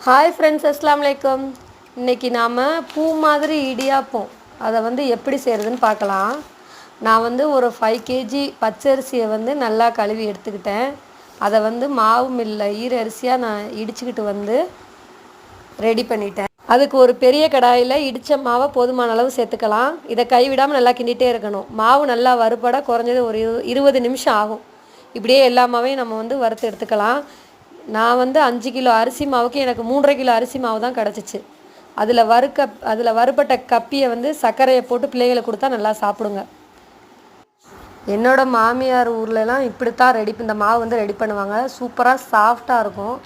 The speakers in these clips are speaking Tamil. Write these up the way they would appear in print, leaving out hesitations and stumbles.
ஹாய் ஃப்ரெண்ட்ஸ், அஸ்ஸலாமு அலைக்கும். இன்றைக்கி நாம் பூ மாதிரி இடியாப்பம் அதை எப்படி செய்கிறதுன்னு பார்க்கலாம். நான் ஒரு 5 kg பச்சரிசியை நல்லா கழுவி எடுத்துக்கிட்டேன். அதை மாவு மில்லில் ஈர அரிசியாக நான் இடிச்சுக்கிட்டு ரெடி பண்ணிட்டேன். அதுக்கு ஒரு பெரிய கடாயில் இடித்த மாவை போதுமான அளவு சேர்த்துக்கலாம். இதை கைவிடாமல் நல்லா கிண்டிகிட்டே இருக்கணும். மாவு நல்லா வறுபட குறைஞ்சது ஒரு 20 நிமிஷம் ஆகும். இப்படியே எல்லா மாவையும் நம்ம வறுத்து எடுத்துக்கலாம். நான் 5 கிலோ அரிசி மாவுக்கு எனக்கு 3.5 கிலோ அரிசி மாவு தான் கிடச்சிச்சு. அதில் வறுபட்ட கப்பியை சர்க்கரையை போட்டு பிள்ளைகளை கொடுத்தா நல்லா சாப்பிடுங்க. என்னோடய மாமியார் ஊர்லலாம் இப்படித்தான் இந்த மாவு ரெடி பண்ணுவாங்க. சூப்பராக சாஃப்டாக இருக்கும்.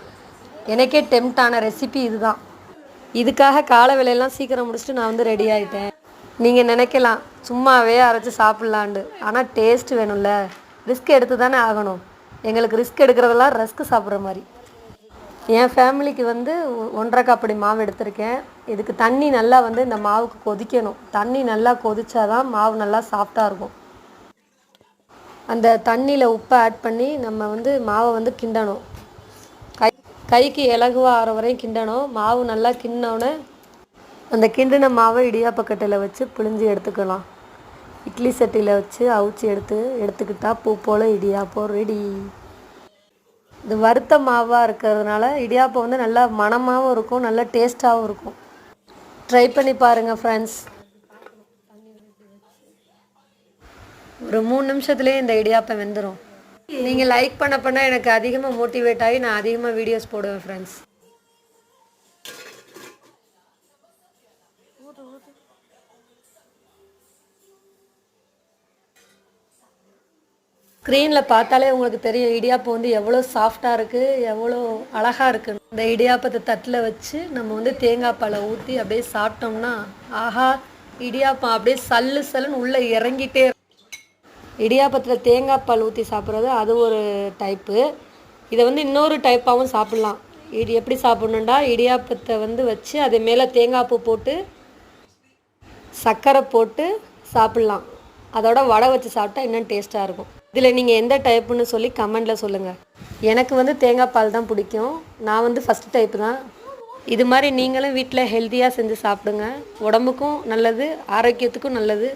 எனக்கே டெம்ட் ஆன ரெசிபி இதுதான். இதுக்காக காலை வேலையெல்லாம் சீக்கிரம் முடிச்சுட்டு நான் ரெடி ஆகிட்டேன். நீங்கள் நினைக்கலாம் சும்மாவே அரைச்சி சாப்பிட்லாண்டு, ஆனால் டேஸ்ட் வேணும்ல, ரிஸ்க் எடுத்து தானே ஆகணும். எங்களுக்கு ரிஸ்க் எடுக்கிறதெல்லாம் ரஸ்க்கு சாப்பிட்ற மாதிரி. என் ஃபேமிலிக்கு 1.5 கப்படி மாவு எடுத்திருக்கேன். இதுக்கு தண்ணி நல்லா இந்த மாவுக்கு கொதிக்கணும். தண்ணி நல்லா கொதிச்சாதான் மாவு நல்லா சாஃப்டாக இருக்கும். அந்த தண்ணியில் உப்பை ஆட் பண்ணி நம்ம மாவை கிண்டணும். கைக்கு இலகுவாக ஆற வரையும் கிண்டணும். மாவு நல்லா கிண்டினோடனே அந்த கிண்டின மாவை இடியாப்பக்கட்டையில் வச்சு பிழிஞ்சு எடுத்துக்கலாம். இட்லி சட்டியில் வச்சு அவிச்சி எடுத்துக்கிட்டா பூ போல் இடியாப்பம் ரெடி. இது வறுத்த மாவாக இருக்கிறதுனால இடியாப்பம் நல்லா மணமாகவும் இருக்கும், நல்லா டேஸ்ட்டாகவும் இருக்கும். ட்ரை பண்ணி பாருங்கள் ஃப்ரெண்ட்ஸ். ஒரு 3 நிமிஷத்துலேயே இந்த இடியாப்பம் வெந்துடும். நீங்கள் லைக் பண்ண எனக்கு அதிகமாக மோட்டிவேட் ஆகி நான் அதிகமாக வீடியோஸ் போடுவேன் ஃப்ரெண்ட்ஸ். ஸ்க்ரீனில் பார்த்தாலே உங்களுக்கு தெரியும் இடியாப்பம் எவ்வளோ சாஃப்டாக இருக்குது, எவ்வளோ அழகாக இருக்குது. இந்த இடியாப்பத்தை தட்டில் வச்சு நம்ம தேங்காய் பாலை ஊற்றி அப்படியே சாப்பிட்டோம்னா ஆஹா, இடியாப்பம் அப்படியே சல்லுன்னு உள்ளே இறங்கிட்டே. இடியாப்பத்தில் தேங்காய் பால் ஊற்றி சாப்பிட்றது அது ஒரு டைப்பு. இதை இன்னொரு டைப்பாகவும் சாப்பிட்லாம். எப்படி சாப்பிட்ணுண்டா, இடியாப்பத்தை வச்சு அது மேலே தேங்காய் பூ போட்டு சர்க்கரை போட்டு சாப்பிட்லாம். அதோட வடை வச்சு சாப்பிட்டா இன்னும் டேஸ்ட்டாக இருக்கும். இதில் நீங்கள் எந்த டைப்புன்னு சொல்லி கமெண்டில் சொல்லுங்கள். எனக்கு தேங்காய் பால் தான் பிடிக்கும். நான் ஃபஸ்ட் டைப்பு தான். இது மாதிரி நீங்களும் வீட்டில் ஹெல்த்தியாக செஞ்சு சாப்பிடுங்க. உடம்புக்கும் நல்லது, ஆரோக்கியத்துக்கும் நல்லது.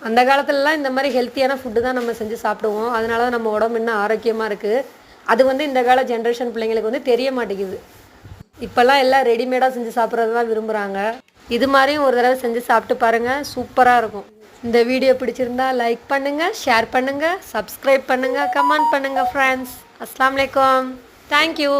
அந்த காலத்துலலாம் இந்த மாதிரி ஹெல்த்தியான ஃபுட்டு தான் நம்ம செஞ்சு சாப்பிடுவோம். அதனால தான் நம்ம உடம்பு இன்னும் ஆரோக்கியமாக இருக்குது. அது இந்த கால ஜென்ரேஷன் பிள்ளைங்களுக்கு தெரிய மாட்டேங்குது. இப்போல்லாம் எல்லாம் ரெடிமேடாக செஞ்சு சாப்பிட்றது தான் விரும்புகிறாங்க. இது மாதிரியும் ஒரு தடவை செஞ்சு சாப்பிட்டு பாருங்கள், சூப்பராக இருக்கும். இந்த வீடியோ பிடிச்சிருந்தா லைக் பண்ணுங்கள், ஷேர் பண்ணுங்கள், சப்ஸ்கிரைப் பண்ணுங்கள், கமெண்ட் பண்ணுங்கள் ஃப்ரெண்ட்ஸ். அஸ்ஸலாமு அலைக்கும். தேங்க்யூ.